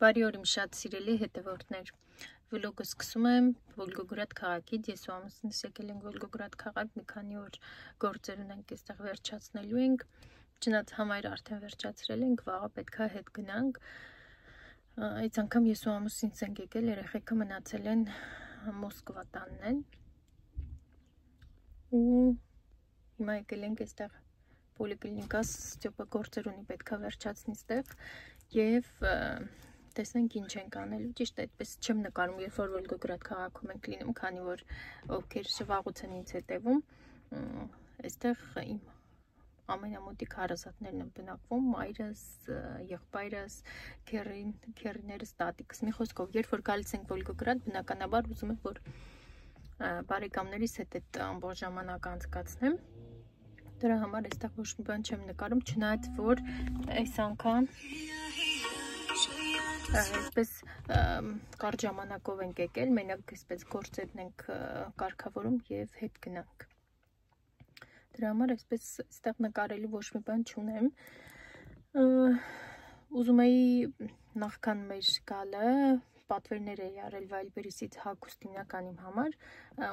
Բարի օր իմ շատ սիրելի հետևորդներ, վլոգը սկսում եմ Վոլգոգրադ քաղաքից, ես ու ամուսինս եկել ենք Վոլգոգրադ քաղաք, մի քանի օր գործեր ունենք այստեղ վերջացնելու ենք, չնայած համայրը արդեն վերջացրել ենք, վաղը պետքա հետ գնանք, այս անգամ ես ու ամուսինս ենք եկել, երեխեքը մնացել են Մոսկվա տանն են, ու հիմա եկել ենք այստեղ պոլիկլինիկա Ստյոպը գործեր ունի, պետքա վերջացնի այստեղ եւ տեսնենք ինչ ենք անելու, ճիշտ այդպես չեմ նկարում, երբ որ Վոլգոգրադ քաղաքում ենք լինում, քանի որ ովքեր շվաղուց են ինձ հետևում, այստեղ իմ ամենամոտիկ հարազատներն են բնակվում, մայրս, եղբայրս, քեռիներս, տատիկս, մի խոսքով, երբ որ գալիս ենք Վոլգոգրադ, բնականաբար ուզում եք, որ բարեկամներիս հետ այդ ամբողջ ժամանակ անցկացնեմ, դրա համար այստեղ ոչ մի բան չեմ նկարում, չնայած որ այս անգամ այսպես կարճ ժամանակով ենք եկել, մենակ այսպես գործերն ենք կարգավորում եւ հետ գնանք։ Դրա համար այսպես այստեղ նկարելու ոչ մի բան չունեմ։ Ուզում էի նախքան մեր գալը պատվերներ էի արել Վայլբերիսից հագուստ հիմնական իմ համար,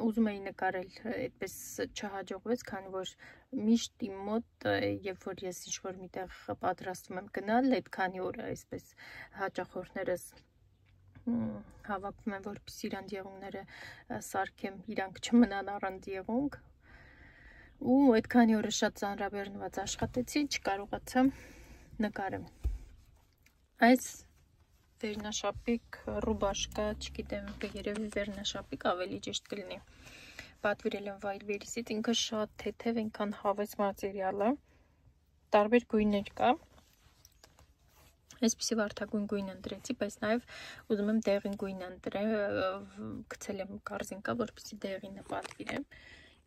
ուզում էի նկարել, այդպես չհաջողվեց, քանի որ միշտ իմ մոտ, երբ որ ես ինչ-որ միտեղ պատրաստվում եմ գնալ, այդ քանի օրը այսպես հաճախորդներս հավաքվում են, որպեսզի իրանց եղունգները սարքեմ, իրանք չմնան առանց եղունգ, ու այդ քանի օրը շատ ծանրաբեռնված աշխատեցի, չկարողացա նկարեմ։ Այս վերնաշապիկ, ռուբաշկա, չգիտեմ, երևի վերնաշապիկ ավելի ճիշտ կլինի, պատվիրել եմ Վայլբերիսից, ինքը շատ թեթև, այնքան հավես մատերիալ է, տարբեր գույներ կա, այսպիսի վարդագույն գույն ընտրեցի, բայց նաև ուզում եմ դեղին գույն ընտրեմ, գցել եմ կարզինկա, որպեսզի դեղինը պատվիրեմ,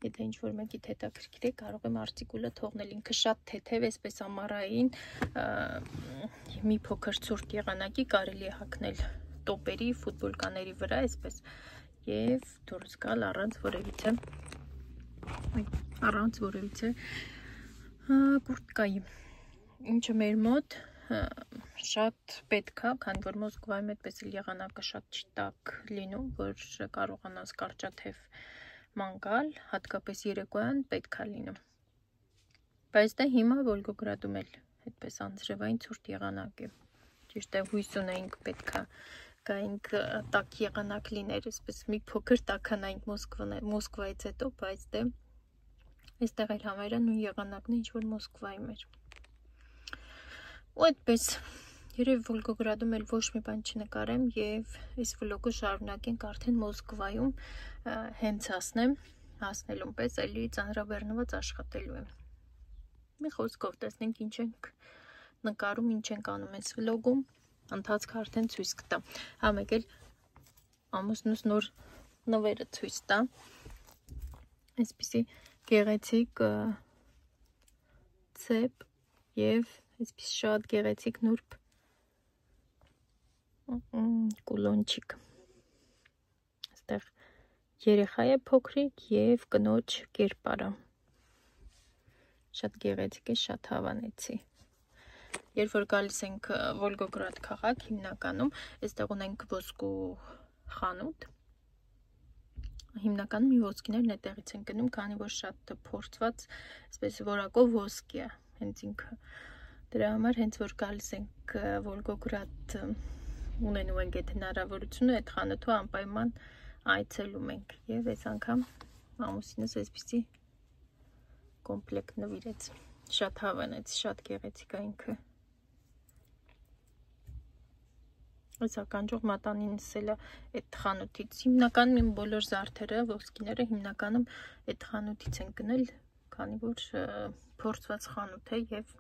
եթե ինչ-որ մեկիդ հետաքրքիր է, կարող եմ արտիկուլը թողնել, ինքը շատ թեթև, այսպես ամառային, մի փոքր ցուրտ եղանակի կարելի է հագնել տոպերի, ֆուտբոլկաների վրա, այսպես, եւ դուրս գալ առանց որևիցե կուրտկայի, ինչը մեր մոտ շատ պետք է, քանի որ Մոսկվայում այդպես էլ եղանակը շատ չի տաք լինում, որ կարողանաս կարճաթև ման գալ, հատկապես երեկոյան պետք է լինում։ Բայց դա հիմա Վոլգոգրադում էլ այդպես անձրևային ցուրտ եղանակ է։ Ճիշտ է, հույս ունեինք պետք է գայինք տաք եղանակ լիներ, այսպես մի փոքր տաքանայինք Մոսկվայից հետո, բայց դե այստեղ էլ համարյա նույն եղանակն է, ինչ որ Մոսկվայում էր։ Ու այդպես երևի Վոլգոգրադում էլ ոչ մի բան չնկարեմ եւ այս վլոգը շարունակենք արդեն Մոսկվայում հենց հասնելուն պես էլի ծանրաբեռնված աշխատելու եմ։ Մի խոսքով տեսնենք ինչ ենք նկարում, ինչ ենք անում այս վլոգում, ընթացքը արդեն ցույց կտա։ Հա մեկ էլ ամուսնուս նոր նվերը ցույց տա։ Այսպիսի գեղեցիկ ցեպ եւ այսպես շատ գեղեցիկ նուրբ կուլոնչիկ։ Այստեղ երեխա է փոքրիկ եւ կնոջ կերպարը։ Շատ գեղեցիկ է, շատ հավանեցի։ Երբ որ գալիս ենք Վոլգոգրադ քաղաք, հիմնականում այստեղ ունենք ոսկու խանութ։ Հիմնականում մի ոսկիներն այդտեղից են գնում, քանի որ շատ փորձված, այսպես որակով ոսկի է, հենց ինքը։ Դրա համար հենց որ գալիս ենք Վոլգոգրադ ունենում ենք այդ հնարավորությունը, այդ խանութը անպայման այցելում ենք եւ այս անգամ ամուսինս այսպիսի կոմպլեկտ նվիրեց, շատ հավանեց, շատ գեղեցիկ է ինքը։ Այս ականջող մատանինս էլ այդ խանութից, հիմնականում իմ բոլոր զարդերը, ոսկիները հիմնականում այդ խանութից են գնել, քանի որ փորձված խանութ է եւ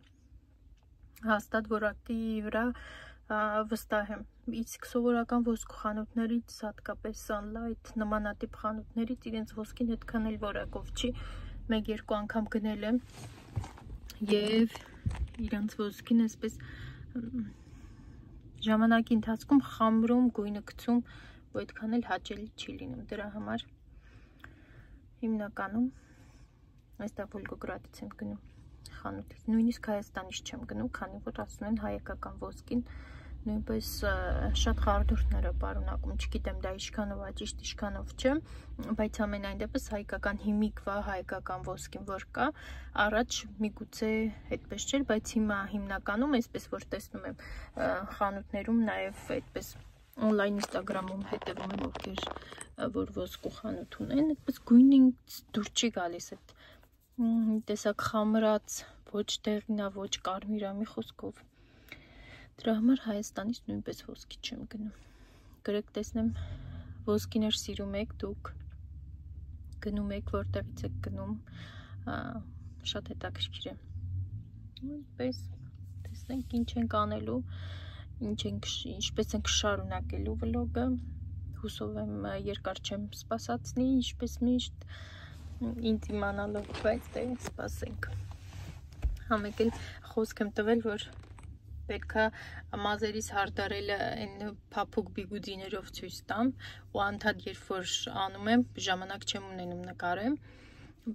հաստատ որակի վրա վստահ եմ, իսկ սովորական ոսկու խանութներից, հատկապես Sunlight նմանատիպ խանութներից իրենց ոսկին այդքան էլ որակով չի, 1-2 անգամ գնել եմ եւ իրենց ոսկին այսպես ժամանակի ընթացքում խամրում, գույնը գցում, ու այդքան էլ հաճելի չի լինում, դրա համար հիմնականում այստեղ Վոլգոգրադից եմ գնում խանութից, նույնիսկ Հայաստանից չեմ գնում, քանի որ ասում են հայկական ոսկին նույնպես շատ խարդուրդներ է պարունակում, չգիտեմ դա իշքանով է, ճիշտ իշքանով չէ, բայց ամենայն դեպս հայկական հիմիկվա, հայկական ոսկին որ կա, առաջ միգուցե այդպես չէր, բայց հիմա հիմնականում, այսպես որ տեսնում եմ խանութներում, նաև այդպես on-line Instagram-ում հետևում եմ ովքեր որ ոսկու խանութ ունեն, այդպես գույնին դուր չի գալիս այդ տեսակ խամրած, ոչ դեղինա, ոչ կարմիրա մի խոսքով Դրա համար Հայաստանից նույնպես ոսկի չեմ գնում։ Գրեք տեսնեմ ոսկիներ սիրում եք դուք գնում եք որտեղից եք գնում շատ հետաքրքիր է։ Նույնպես տեսնենք ինչ ենք անելու, ինչպես ենք շարունակելու վլոգը։ Հուսով եմ երկար չեմ սպասացնի, ինչպես միշտ ինձ իմանալով, բայց դե սպասենք։ Համեկ էլ խոսք եմ տվել, որ պետք է մազերիս հարդարելը այն փափուկ բիգուդիներով ցույց տամ ու անդադ երբ որ անում եմ ժամանակ չեմ ունենում նկարեմ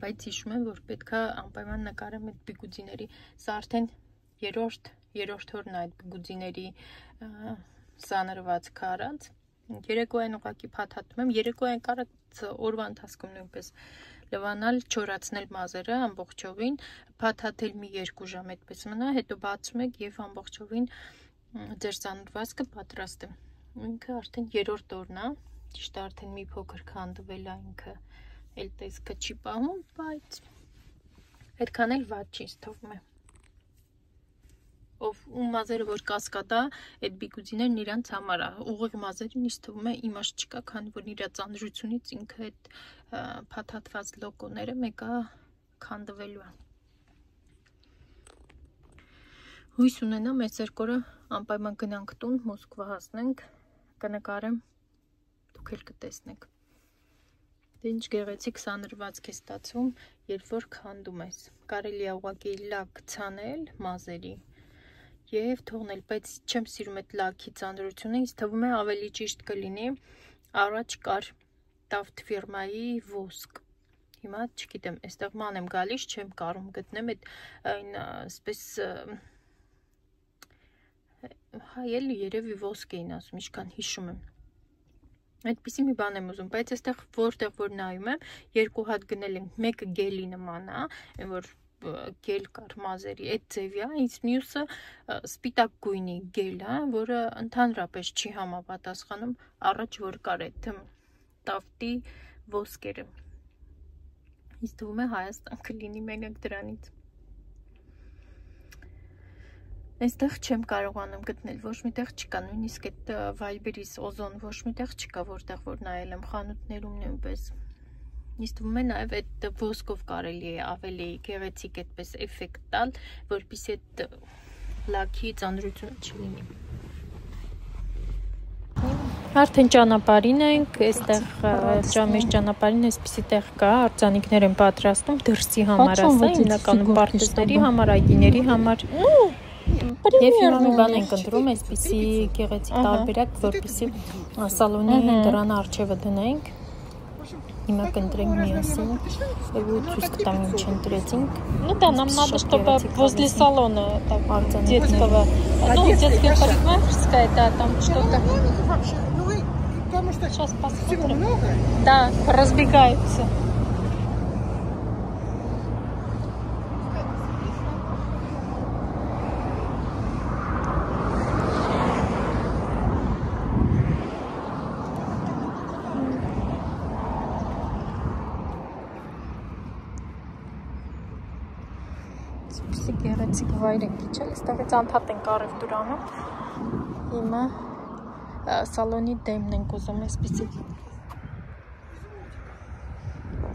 բայց հիշում եմ որ պետք է անպայման նկարեմ այդ բիգուդիների սա արդեն երրորդ օրն է այդ բիգուդիների սանրվածքը արած երեկոյան ուղղակի փաթաթում եմ երեկոյան կարած օրվա ընթացքում նույնպես լվանալ, չորացնել մազերը ամբողջովին, փաթաթել մի 2 ժամ այդպես մնա, հետո բացում եք եւ ամբողջովին ձեր սանրվածքը պատրաստ է։ Ինքը արդեն երրորդ օրն է, ճիշտ արդեն մի փոքր քանդվել է ինքը, էլ տեսքը չի պահում, բայց այդքան էլ վատ չի թվում է։ Ով ու մազերը որ կասկադա, այդ բիգուդիներն իրանց համար է, ուղիղ մազերին ինձ թվում է իմաստ չկա, քանի որ իր ծանրությունից ինքը այդ փաթաթված լոկոները մեկը քանդվելու է։ Հույս ունենամ այս երկորը անպայման գնանք տուն, Մոսկվա հասնենք, կնկարեմ, դուք էլ կտեսնեք։ Դե ինչ գեղեցիկ սանրվածք է ստացվում, երբ որ քանդում ես։ Կարելի է ուղղակի լակ ցանել մազերի Եվ թողնել, բայց չեմ սիրում այդ լաքի ծանրությունը, ինձ թվում է ավելի ճիշտ կլինի, առաջ կար Taft ֆիրմայի ոսկ, հիմա չգիտեմ, այստեղ ման եմ գալիս, չեմ կարում գտնեմ այդ այն սպես հա էլի երևի ոսկ էին ասում, ինչքան հիշում եմ, այդպիսի մի բան եմ ուզում, բայց այստեղ որտեղ որ նայում եմ, 2 հատ գնել եմ, մեկը գելի նման է, այն որ գել կար մազերի, այդ ձևի է, ինձ մյուսը սպիտակ գույնի գել է, որը ընդհանրապես չի համապատասխանում առաջ որ կար այդ տավտի ոսկերը։ Ինձ թվում է Հայաստան կլինի մենակ դրանից։ Այստեղ չեմ կարողանում գտնել, ոչ միտեղ չկա, նույնիսկ այդ Viber-ից Ozon ոչ միտեղ չկա, որտեղ որ նայել եմ խանութներում նույնպես։ Ինձ թվում է նաև այդ ոսկով կարելի է ավելի գեղեցիկ այդպես էֆեկտ տալ, որպեսզի այդ լաքի ծանրությունը չլինի։ Արդեն ճանապարհին ենք, այստեղ մեր ճանապարհին այսպիսի տեղ կա, արձանիկներ են պատրաստում դրսի համար, ասա, հիմնականում պարտեզների համար, այդիների համար։ Եվ հիմա մի բան ենք ընտրում, այսպիսի գեղեցիկ տարբերակ, որպեսզի սալոնի դռան առջևը դնենք։ Հիմա կընտրենք միասին, ու ցույց կտամ ինչ ընտրեցինք։ Ну да, нам надо, чтобы возле салона так детского, ну детская парикмахерская, да, там что-то. Сейчас посмотрим. Да, разбегаются. Գեղեցիկ վայր ենք իջել, այստեղից անդադ ենք առևտուր անում, հիմա սալոնի դեմն ենք ուզում այսպիսի։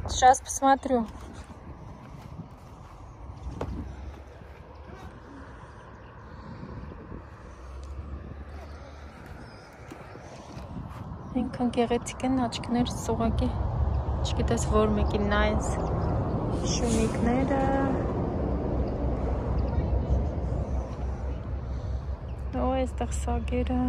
Сейчас посмотрю. Ինքան գեղեցիկ են աչքներ սողակի, չգիտես որ մեկին նայես, շումիկները, այստեղ սագերը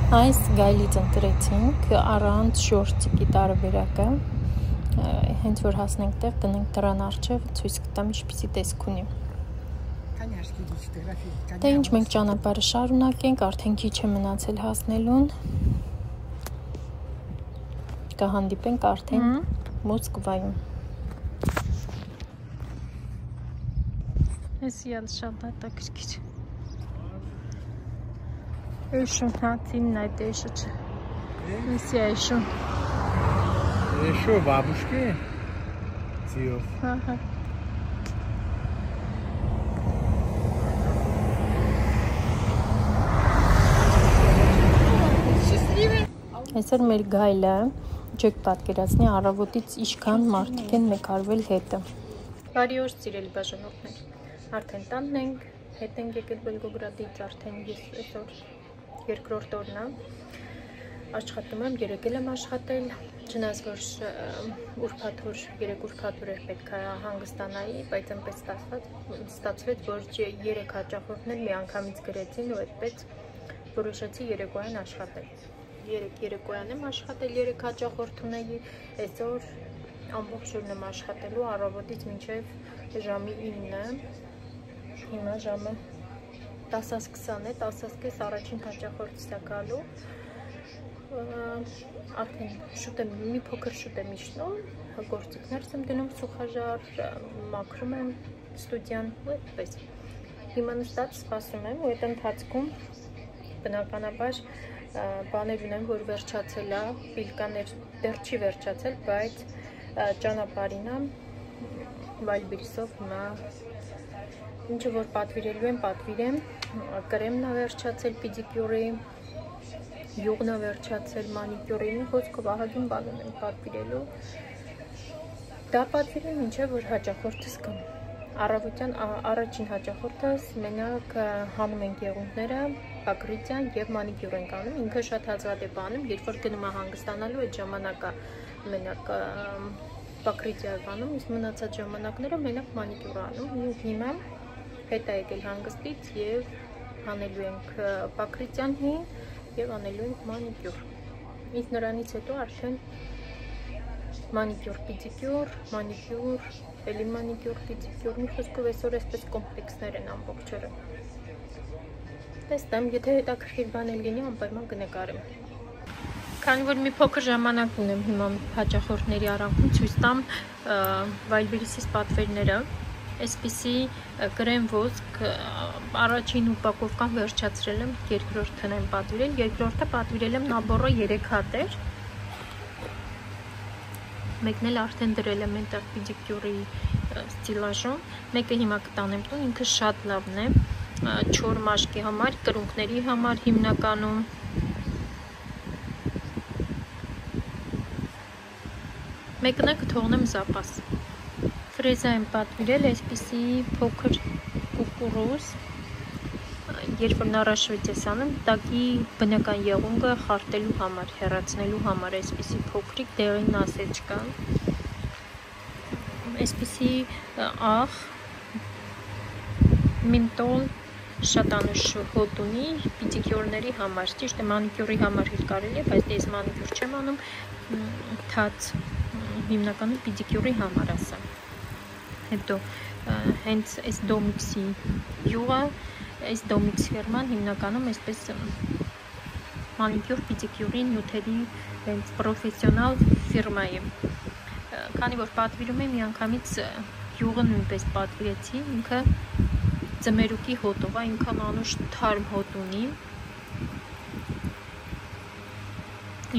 Այս գայլից ընտրեցինք առանց շորտիկի տարբերակը, հենց որ հասնենք տեղ տնենք դրան առջև ցույց կտամ ինչպիսի տեսք ունի։ Դե ինչ մենք ճանապարհը շարունակենք, արդեն քիչ է մնացել հասնելուն։ Կհանդիպենք արդեն Մոսկվայում։ Ես իալ շատ հետաքրքիր։ Էշուն հացին այդ էշը չէ։ Եսի էշուն։ Էշո բաբուշկե։ Ձիով։ Ահա։ Այսօր մեր գայլը չեք պատկերացնի առավոտից ինչքան մարդիկ են մեկարվել հետը։ Բարի օր սիրելի բաժանորդներ։ Արդեն տանն ենք, հետ ենք եկել Վոլգոգրադից, արդեն ես այսօր երկրորդ օրն է, աշխատում եմ, երեկել եմ աշխատել, չնայած որ ուրբաթ-օր, երեք ուրբաթ-օր էր պետք է հանգստանայի, բայց այնպես ստացվեց, որ 3 հաճախորդներ միանգամից գրեցին ու այդպես որոշեցի երեկոյան աշխատել։ Երեկոյան եմ աշխատել 3 հաճախորդ ունեի, այսօր ամբողջ օրն եմ աշխատելու առավոտից մինչև ժամի 9-ը, հիմա ժամը 10:20 է, 10:30 առաջին հաճախորդս է գալու, արդեն շուտ եմ, մի փոքր շուտ եմ իջնում, գործիքներս եմ դնում սուխաժար, մաքրում եմ ստուդիան ու այդպես։ Հիմա նստած սպասում եմ ու այդ ընթացքում բնականաբար բաներ ունեմ, որ վերջացել է, պիլկաներ դեռ չի վերջացել, բայց ճանապարհին եմ Վայլբիրիսով հիմա ինչը որ պատվիրելու եմ, պատվիրեմ, կրեմն է վերջացել, պեդիկյուրի, յուղն է վերջացել, մանիկյուրի, խոսքով ահագին բաներ եմ պատվիրելու, դա պատվիրեմ ինչը որ հաճախորդս կամ առավոտյան առաջին հաճախորդս մենակ հանում ենք եղունգները, պակրիցիան և մանիկյուր ենք անում, ինքը շատ հազվադեպ է անում, երբ որ գնում է հանգստանալու այդ ժամանակը մենակ պակրիցիա է անում, իսկ մնացած ժամանակները մենակ մանիկյուր անում, հիմա հետ է եկել հանգստից և հանելու ենք պակրիցիան հին և անելու ենք մանիկյուր, իսկ նրանից հետո արդեն մանիկյուր, պիդիկյուր, մանիկյուր, էլի մանիկյուր, պիդիկյուր, մի խոսքով այսօր այսպես կոմպլեքսներ են ամբողջ օրը։ Տեսնեմ, եթե հետաքրքիր բան էլ լինի, անպայման կնկարեմ։ Քանի որ մի փոքր ժամանակ ունեմ հիմա հաճախորդների արանքում ցույց տամ Վայլբիրիսից պատվերները, այսպիսի կրեմ ոսկ առաջին ուպակովկան վերջացրել եմ, երկրորդն եմ պատվիրել, երկրորդը պատվիրել եմ նաբորը 3 հատեր, մեկն էլ արդեն դրել եմ այնտեղ պեդիկյուրի ստիլաժում, մեկը հիմա կտանեմ տուն, ինքը շատ լավն է, չոր մաշկի համար, կրունկների համար հիմնականում, մեկն է կթողնեմ զապաս, ֆրեզա եմ պատվիրել, այսպիսի փոքր կուկուրուզ, երբ որ նարաշվից ես անում, տակի բնական եղունգը խարտելու համար, հեռացնելու համար, այսպիսի փոքրիկ դեղին ասեջկա, այսպիսի աղ, մինտոլ, շատ անուշ հոտ ունի պիդիկյուրների համար, ճիշտ է մանիկյուրի համար էլ կարելի է, բայց ես մանիկյուր չեմ անում, թաց, հիմնականում պիդիկյուրի համար ասա, հետո հենց այս դոմիքսի յուղը, այս դոմիքս ֆիրման հիմնականում այսպես մանիկյուր պիդիկյուրի նյութերի հենց պրոֆեսիոնալ ֆիրմա է, քանի որ պատվիրում եմ միանգամից յուղը նույնպես պատվիրեցի, ինքը ձմերուկի հոտով է, ինքան անուշ թարմ հոտ ունի,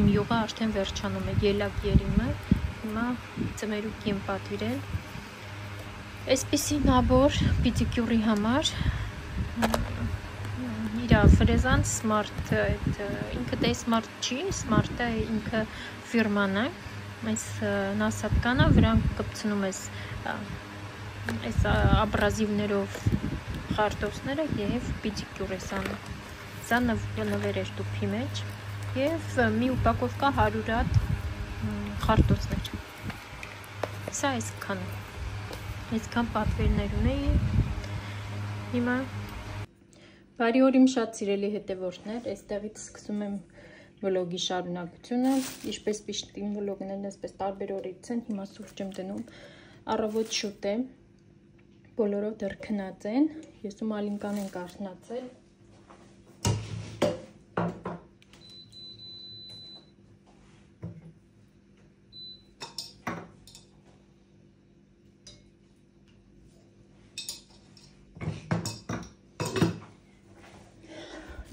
իմ յուղը արդեն վերջանում է, ելակ երիմը, հիմա ձմերուկի եմ պատվիրել, այսպիսի նաբոր պիդիկյուրի համար, իրա ֆրեզան սմարտ, ինքը դե սմարտ չի, սմարտը ինքը ֆիրման է, այս նասատկանը վրան կպցնում ես այս աբրազիվներով խարտոսները և պիդիկյուր ես անում, սա նվեր էր տուփի մեջ և մի ուպակովկա 100 հատ խարտոսներ, սա այսքան պատվերներ ունեի, հիմա Բարի օր իմ շատ սիրելի հետևորդներ, այստեղից սկսում եմ վլոգի շարունակությունը, ինչպես միշտ իմ վլոգներն այսպես տարբեր օրից են, հիմա սուրճ եմ դնում, առավոտ շուտ է, բոլորով դեռ քնած են, ես ու Մալինկան ենք արթնացել։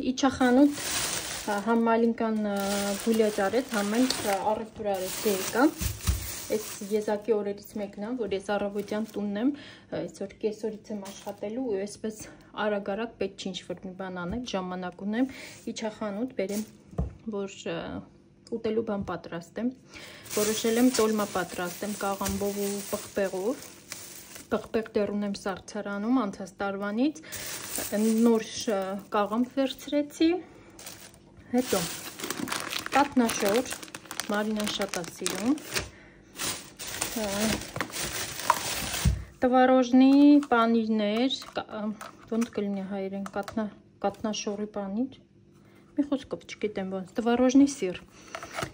Իչախանութ համ Մալինկան գուլյա ճարեց, համ ենք առևտուր արեց եկա։ Այս եզակի օրերից մեկն է, որ ես առավոտյան տունն եմ, այսօր կեսօրից եմ աշխատելու ու այսպես արագ-արագ պետք չի ինչ-որ մի բան անել, ժամանակ ունեմ, իչախանութ բերեմ, որ ուտելու բան պատրաստեմ, որոշել եմ տոլմա պատրաստեմ կաղամբով ու պղպեղով, պղպեղ դեռ ունեմ սառցարանում անցած տարվանից, նոր կաղամբ վերցրեցի, հետո կատնաշոր, Մարինան շատ է սիրում, տվարոժնի պանիրներ, ոնց կլինի հայերեն, կատնաշորի պանիր, մի խոսքով չգիտեմ ոնց, տվարոժնի սիր,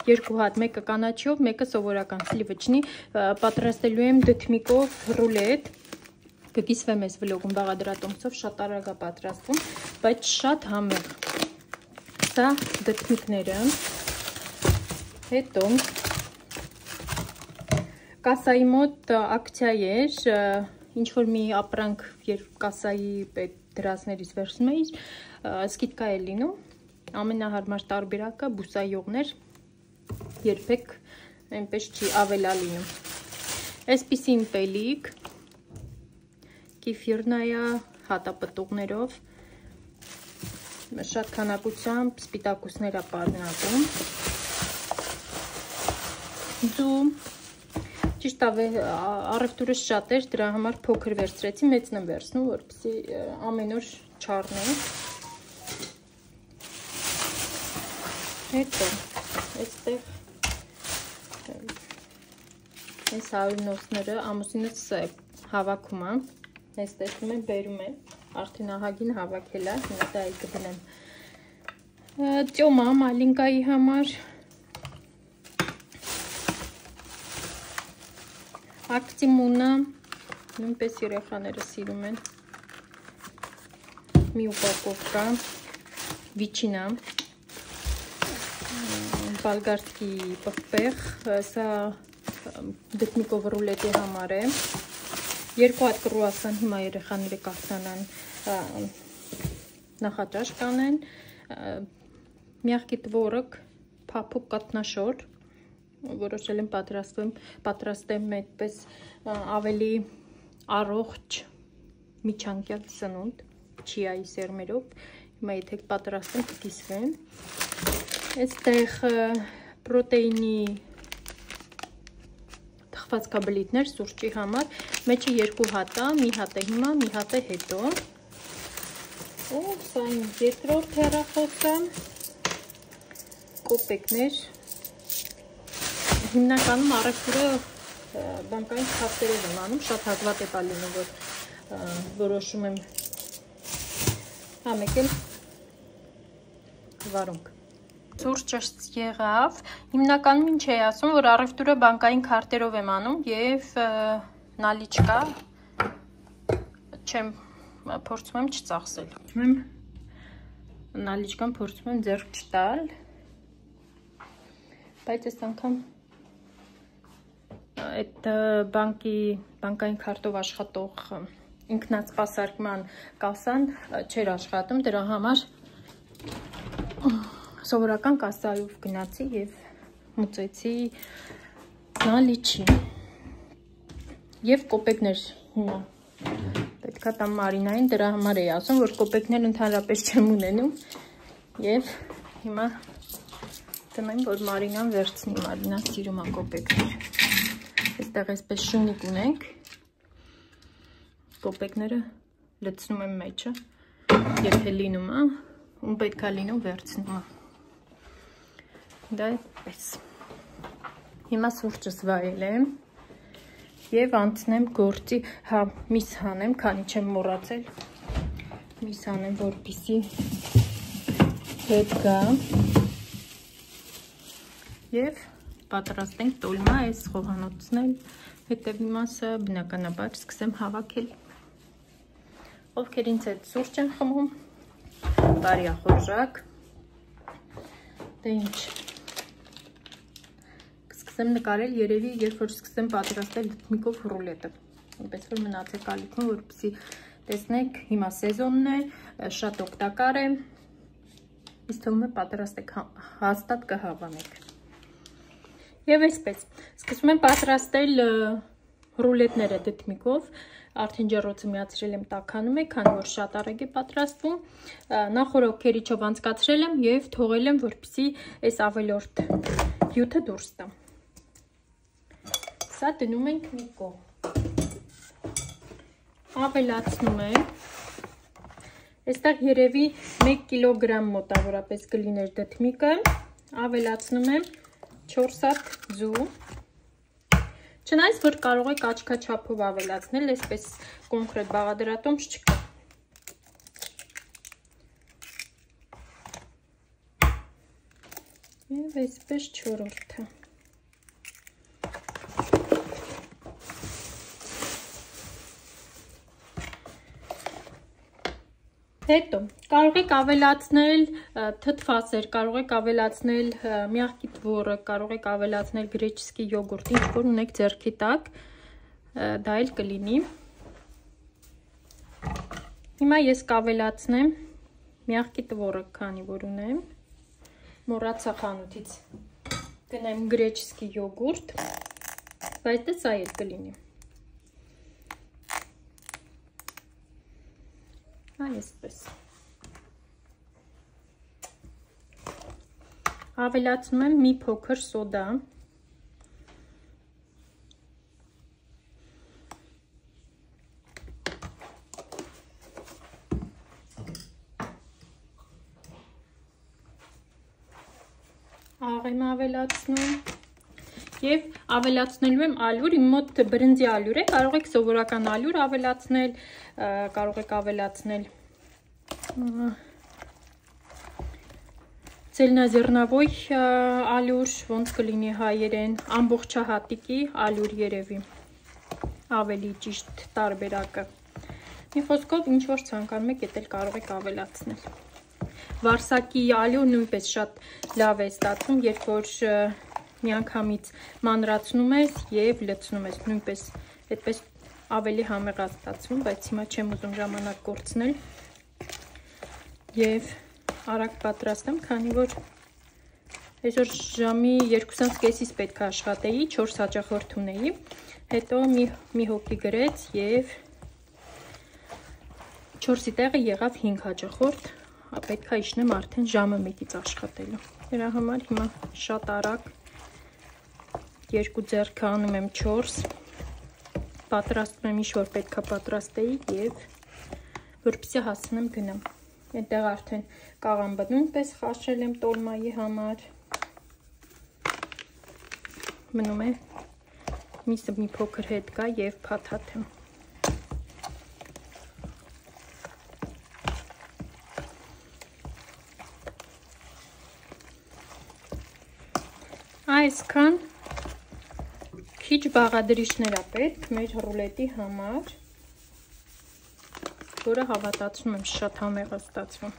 երկու հատ, մեկը կանաչիով, մեկը սովորական սլիվիչնի, պատրաստելու եմ դդմիկով ռուլետ, կկիսվեմ ես վլոգում բաղադրատոմսով, շատ արագ է պատրաստվում, բայց շատ համեղ, սա դդմիկները, հետո կասայի մոտ ակցիա էր, ինչ-որ մի ապրանք, երբ կասայի դրածներից վերցնում էիր, սկիդկա է լինում, ամենահարմար տարբերակը բուսայողներ, երբեք այնպես չի ավելա լինում։ Այսպիսի իմպելիք, կիֆիրնայա հատապտուղներով, շատ քանակությամբ սպիտակուսներ է պարունակում, ձու, ճիշտ առևտուրը շատ էր, դրա համար փոքր վերցրեցի, մեծն եմ վերցնում, որպեսզի ամեն օր չառնեմ։ Հետո, այստեղ այս հայրնոսները ամուսինս հավաքում է, այս տեսնում եմ բերում է, արդեն ահագին հավաքել է, հիմա դա այլ կդնեմ։ Ծյոմա Մալինկայի համար, ակտիմունը, նույնպես երեխաները սիրում են, մի ուպակովկա, վիչինա, բալգարդկի պղպեղ, սա դդմիկով ռուլետի համար է, երկու հատ կրուասան հիմա երեխաները կարծանան նախաճաշ կանեն, միախկի տվորակ, փափուկ կատնաշոր, որոշել եմ պատրաստեմ այդպես ավելի առողջ միջանկյալ սնունդ, չիայի սերմերով, հիմա եթե պատրաստեմ կկիսվեմ, այստեղ պրոտեինի թխվածքաբլիթներ սուրճի համար, մեջը երկու հատ է, մի հատ է հիմա, մի հատ է հետո, ու սա իմ երկրորդ հեռախոսը, կոպեկներ, հիմնականում առևտուրը բանկային քարտերով եմ անում, շատ հազվադեպ է լինում, որ որոշում եմ մեկ էլ վարունգ։ Սուրճը եղավ, հիմնականում ինչ է ասում, որ առևտուրը բանկային քարտերով եմ անում և նալիչկա փորձում եմ չծախսել։ Նալիչկան փորձում եմ ձեռք չտալ, բայց այս անգամ այդ բանկային քարտով աշխատող ինքնասպասարկման կասան չէր աշխատում, դրա համար սովորական կասայով գնացի և մուծեցի նալիչի և կոպեկներ հիմա պետք է տամ Մարինային, դրա համար էի ասում, որ կոպեկներ ընդհանրապես չեմ ունենում և հիմա դնեմ, որ Մարինան վերցնի, Մարինան սիրում է կոպեկներ, այստեղ այսպես շունիկ ունենք, կոպեկները լցնում եմ մեջը, եթե լինում է, ում պետք է լինում վերցնում է, դա այդպես, հիմա սուրճս վայել եմ և անցնեմ գործի, միս հանեմ, քանի չեմ մոռացել, Միս անեմ, որպեսզի հետ գա եւ պատրաստենք տոլմա, այս խոհանոցն էլ հետևի մասը բնականաբար սկսեմ հավաքել։ Ովքեր ինձ հետ սուրճ են խմում, բարի ախորժակ։ Դե ինչ, կսկսեմ նկարել երևի, երբ որ սկսեմ պատրաստել դդմիկով ռուլետը, այնպես որ մնացեք ալիքում, որպեսզի տեսնեք, հիմա սեզոնն է, շատ օգտակար է, ինձ թվում է պատրաստեք, հաստատ կհավանեք։ Եվ այսպես, սկսում եմ պատրաստել ռուլետները դդմիկով, արդեն ջեռոցը միացրել եմ տաքանում է, քանի որ շատ արագ է պատրաստվում, նախորդ քերիչով անցկացրել եմ և թողել եմ, որպեսզի այս ավելորդ հյութը դուրս տա։ Սա դնում ենք մի կողմ։ Ավելացնում եմ, այստեղ երևի 1 կիլոգրամ մոտավորապես կլիներ դդմիկը, ավելացնում եմ 4 հատ ձու, չնայած որ կարող եք աչքաչափով ավելացնել, այսպես կոնկրետ բաղադրատոմս չկա։ Եվ այսպես չորրորդը։ Հետո կարող եք ավելացնել թթվասեր, կարող եք ավելացնել մягкий творог, կարող եք ավելացնել գրեչսկի յոգուրտ, ինչ որ ունեք ձեռքի տակ, դա էլ կլինի։ Հիմա ես կավելացնեմ մягкий творог, քանի որ ունեմ, մոռացա խանութից գնեմ գրեչսկի յոգուրտ, բայց դա սա էլ կլինի։ Այսպես։ Ավելացնում եմ մի փոքր սոդա։ Աղ եմ ավելացնում և ավելացնելու եմ ալյուր, իմ մոտ բրնձի ալյուր է, կարող եք սովորական ալյուր ավելացնել, կարող եք ավելացնել ցելնազեռնավոյ ալյուր, ոնց կլինի հայերեն, ամբողջահատիկի ալյուր երևի, ավելի ճիշտ տարբերակը։ Մի խոսքով ինչ որ ցանկանում եք, էդ էլ կարող եք ավելացնել։ Վարսակի ալյուր նույնպես շատ լավ է ստացվում, երբ որ միանգամից մանրացնում ես և լցնում ես, նույնպես այդպես ավելի համեղ է ստացվում, բայց հիմա չեմ ուզում ժամանակ կորցնել և արագ պատրաստեմ, քանի որ այսօր ժամի 2:30-ից պետք է աշխատեի, 4 հաճախորդ ունեի, հետո մի հոգի գրեց և 4-ի տեղը եղավ 5 հաճախորդ, պետք է իջնեմ արդեն ժամը 1-ից աշխատելու։ Դրա համար հիմա շատ արագ 2 ձեռքը անում եմ 4, պատրաստում եմ ինչ որ պետք է պատրաստեի և որպեսզի հասնեմ գնամ։ Այնտեղ արդեն կաղամբը նույնպես խաշել եմ տոլմայի համար։ Մնում է միսը մի փոքր հետ գա և փաթաթեմ։ Այսքան քիչ բաղադրիչներ է պետք մեր ռուլետի համար, որը հավատացնում եմ շատ համեղ է ստացվում։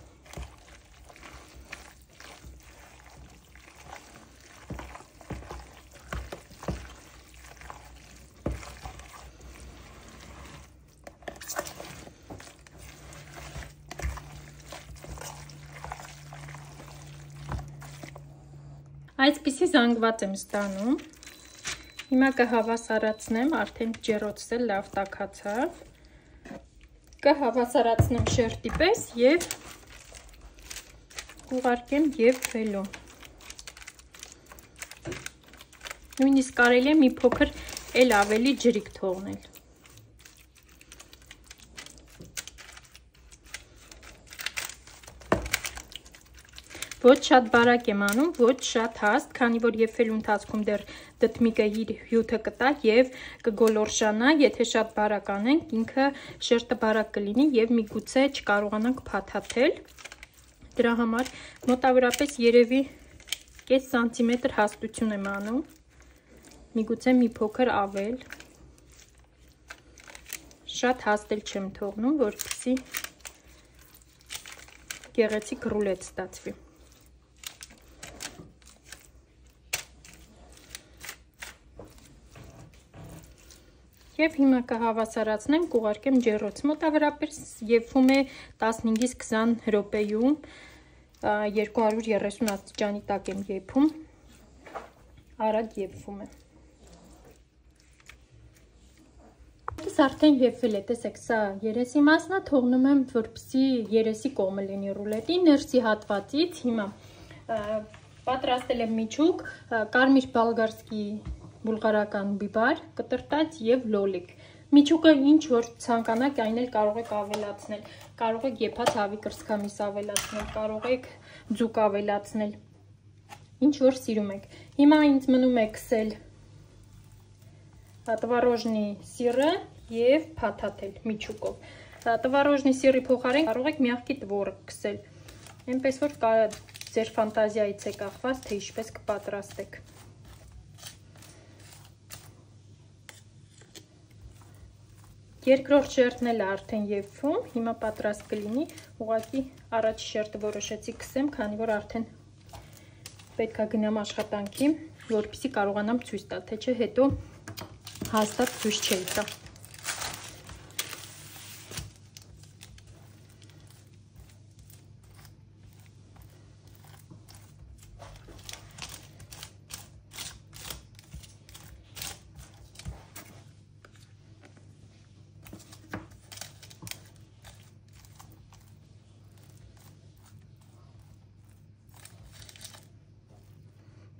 Այսպիսի զանգված եմ ստանում։ Հիմա կհավասարացնեմ, արդեն ջեռոցս էլ լավ տաքացավ։ Կհավասարացնեմ շերտի պես և կուղարկեմ և վելո։ Նույնիսկ կարելի է մի փոքր էլ ավելի ջրիկ թողնել։ Ոչ շատ բարակ եմ անում, ոչ շատ հաստ, քանի որ եփելու ընթացքում դեռ դդմիկը իր հյութը կտա եւ կգոլորշանա, եթե շատ բարակ անենք, ինքը շերտը բարակ կլինի եւ միգուցե չկարողանանք փաթաթել։ Դրա համար մոտավորապես երևի կես սանտիմետր հաստություն եմ անում, միգուցե մի փոքր ավել, շատ հաստ էլ չեմ թողնում, որպեսզի գեղեցիկ ռուլետ ստացվի։ Եվ հիմա կհավասարացնեմ, կուղարկեմ ջեռոց, մոտավորապես եփվում է 15-ից 20 րոպեում, 230 աստիճանի տակ եմ եփում, արագ եփվում է։ Արդեն եփվել է, տեսեք, սա երեսի մասն է, թողնում եմ, որպեսզի երեսի կողմը լինի ռուլետի, ներսի հատվածից հիմա պատրաստել եմ միջուկ, կարմիր բալգարսկի բուլղարական բիբար, կտրտած եւ լոլիկ։ Միջուկը ինչ որ ցանկանաք, այն էլ կարող եք ավելացնել, կարող եք եփած հավի կրծքամիս ավելացնել, կարող եք ձուկ ավելացնել, ինչ որ սիրում եք։ Հիմա ինձ մնում է քսել տվարոժնի սիրը եւ փաթաթել միջուկով։ Տվարոժնի սիրի փոխարեն կարող եք մягкий տվորը քսել։ Այնպես որ ձեր ֆանտազիայից է կախված, թե ինչպես կպատրաստեք։ Երկրորդ շերտն էլ արդեն եփվում, հիմա պատրաստ կլինի, ուղղակի առաջ շերտը որոշեցի քսեմ, քանի որ արդեն պետք է գնամ աշխատանքի, որպեսզի կարողանամ ցույց տալ, թե չէ հետո հաստատ ցույց չէի տա։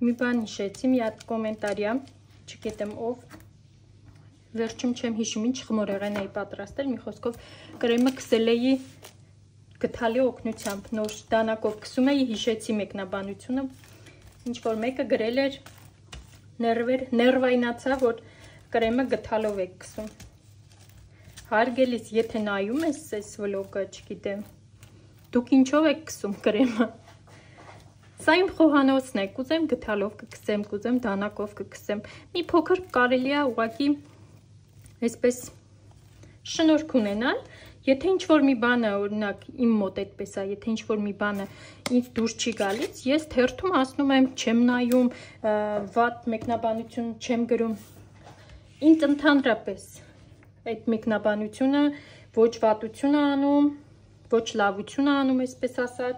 Մի բան հիշեցի, մի հատ կոմենտարիա, չգիտեմ ով, վերջում չեմ հիշում ինչ խմորեղեն էի պատրաստել, մի խոսքով կրեմը քսել էի գթալի օգնությամբ, նոր դանակով քսում էի, հիշեցի մեկնաբանությունը, ինչ որ մեկը գրել էր, ներվայնացա, որ կրեմը գթալով եք քսում։ Հարգելիս, եթե նայում ես այս վլոգը, չգիտեմ, դուք ինչով եք քսում կրեմը։ Սա իմ խոհանոցն է, կուզեմ գթալով կքսեմ, կուզեմ դանակով կքսեմ, մի փոքր կարելի է ուղղակի այսպես շնորհք ունենալ, եթե ինչ-որ մի բանը, օրինակ իմ մոտ այդպես է, եթե ինչ-որ մի բանը ինձ դուրս չի գալիս, ես թերթում ասնում եմ, չեմ նայում, վատ մեկնաբանություն չեմ գրում, ինձ ընդհանրապես այդ մեկնաբանությունը ոչ վատություն է անում, ոչ լավություն է անում, այսպես ասած,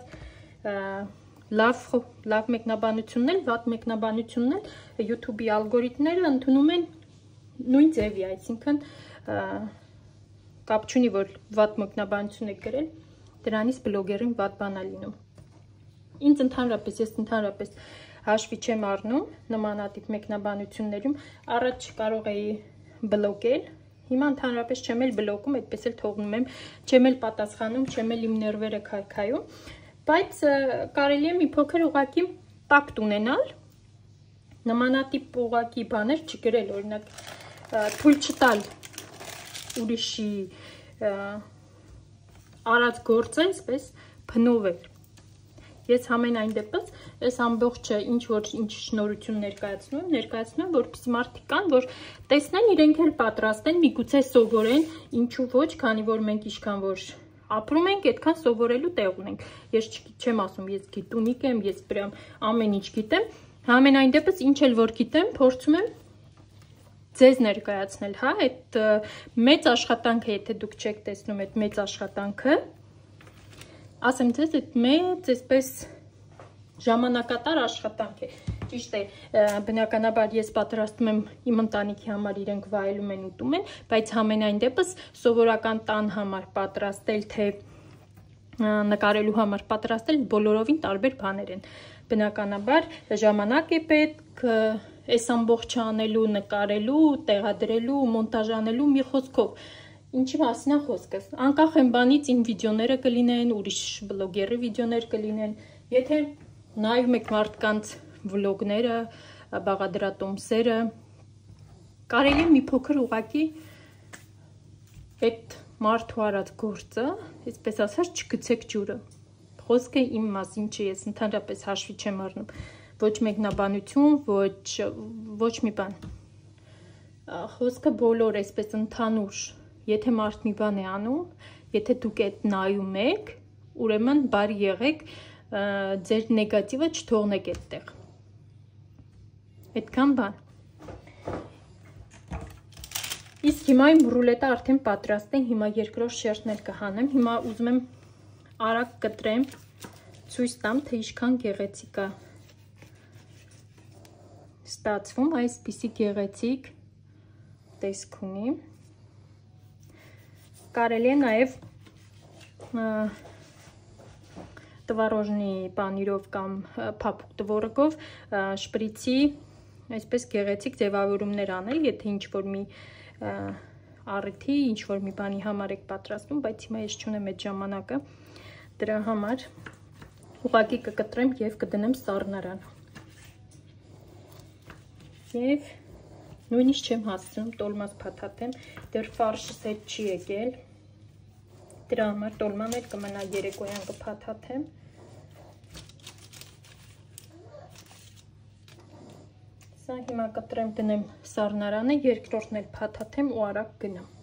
լավ մեկնաբանությունն էլ, վատ մեկնաբանությունն էլ YouTube-ի ալգորիթմները ընդունում են նույն ձևի, այսինքն կապ չունի, որ վատ մեկնաբանություն եք գրել, դրանից բլոգերին վատ բան է լինում։ Ինձ ես ընդհանրապես հաշվի չեմ առնում նմանատիպ մեկնաբանություններում, առաջ կարող էի բլոկել, հիմա ընդհանրապես չեմ էլ բլոկում, այդպես էլ թողնում եմ, չեմ էլ պատասխանում, չեմ էլ իմ ներվերը քայքայում, բայց կարելի է մի փոքր ուղղակի տակտ ունենալ, նմանատիպ ուղղակի բաներ չգրել, օրինակ թույլ չտալ ուրիշի արած գործը, այսպես փնովել։ Ես համենայն դեպս այս ամբողջը ինչ շնորհություն ներկայացնում, որպեսզի մարդիկ կան, որ տեսնեն, իրենք էլ պատրաստեն, միգուցե սովորեն, ինչու ոչ, քանի որ մենք ինչքան որ ապրում ենք, այդքան սովորելու տեղ ունենք։ Ես չեմ ասում, ես գիտունիկ եմ, ես պրям ամեն ինչ գիտեմ, համենայն դեպս ինչ էլ որ գիտեմ, փորձում եմ ձեզ ներկայացնել, հա, այդ մեծ աշխատանքը, եթե դուք չեք տեսնում այդ մեծ աշխատանքը, ասեմ ձեզ, այդ մեծ, այսպես ժամանակատար աշխատանք է, ճիշտ է, բնականաբար ես պատրաստում եմ իմ ընտանիքի համար, իրենք վայելում են, ուտում են, բայց համենայն դեպս սովորական տան համար պատրաստել, թե նկարելու համար պատրաստել, բոլորովին տարբեր բաներ են, բնականաբար ժամանակ է պետք, այս ամբողջը անելու, նկարելու, տեղադրելու, մոնտաժ անելու, մի խոսքով, ինչի մասին է խոսքը, անկախ են բանից իմ վիդեոները կլինեն, ուրիշ բլոգերի վիդեոներ կլինեն, եթե նայում եք մարդկանց վլոգները, բաղադրատոմսերը, կարելի է մի փոքր ուղակի այդ մարդու արած գործը, այսպես ասած, չգցեք ջուրը։ Խոսքը իմ մասին չի, ես ընդհանրապես հաշվի չեմ առնում։ Ոչ մեկնաբանություն, ոչ մի բան։ Խոսքը բոլոր այսպես ընդհանուր, եթե մարդ մի բան է անում, եթե դուք այդ նայում եք, ուրեմն բարի եղեք, ձեր նեգատիվը չթողնեք այդտեղ։ Այդքան բան։ Իսկ հիմա իմ ռուլետը արդեն պատրաստ է, հիմա երկրորդ շերտն էլ կհանեմ, հիմա ուզում եմ արագ կտրեմ, ցույց տամ, թե ինչքան գեղեցիկ է ստացվում, այսպիսի գեղեցիկ տեսք ունի։ Կարելի է նաև տվարոժնի պանիրով կամ փափուկ տվորոգով շպրիցի այսպես գեղեցիկ ձևավորումներ անել, եթե ինչ-որ մի առիթի, ինչ-որ մի բանի համար եք պատրաստում, բայց հիմա ես չունեմ այդ ժամանակը, դրա համար ուղղակի կկտրեմ և կդնեմ սառնարան։ Եվ նույնիսկ չեմ հասցնում տոլմաս փաթաթեմ, դեռ ֆարշս հետ չի եկել, դրա համար տոլման էլ կմնա երեկոյան կփաթաթեմ։ Սա հիմա կտրեմ դնեմ սառնարանը, երկրորդն էլ փաթաթեմ ու արագ գնամ։